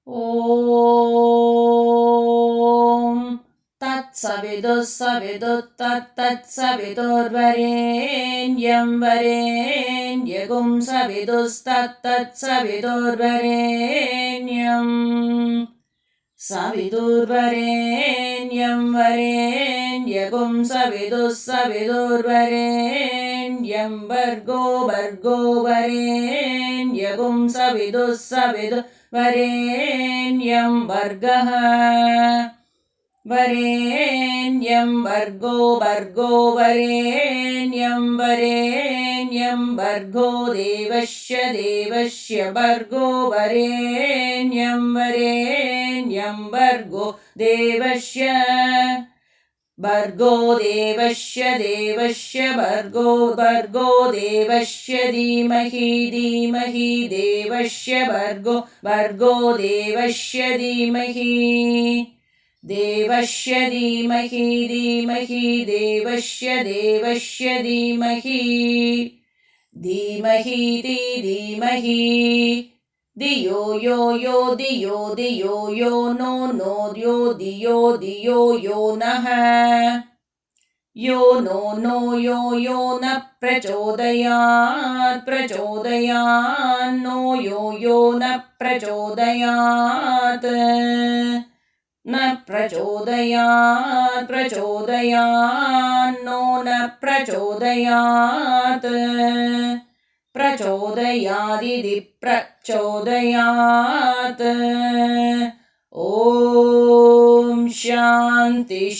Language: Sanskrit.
ॐ तत्सवितुर्वरेण्यं वरेण्यगुं सवितुस्तत्तत्सवितुर्वरेण्यं सवितुर्वरेण्यं वरेण्यगुं सवितुर्वरेण्यं भर्गो वरेण्यगुं सवितुर्वरेण्यं भर्गः वरेण्यं भर्गो वरेण्यं भर्गो देवस्य भर्गो वरेण्यं भर्गो देवस्य भर्गो देवस्य धीमहि देवस्य भर्गो देवस्य धीमहि देवस्य धीमहि धियो यो नो धियो नः यो नो न प्रचोदयान्नो यो न प्रचोदयात् न प्रचोदयान्नो न प्रचोदयात् प्रचोदयादिति प्रचोदयात् ॐ शान्तिः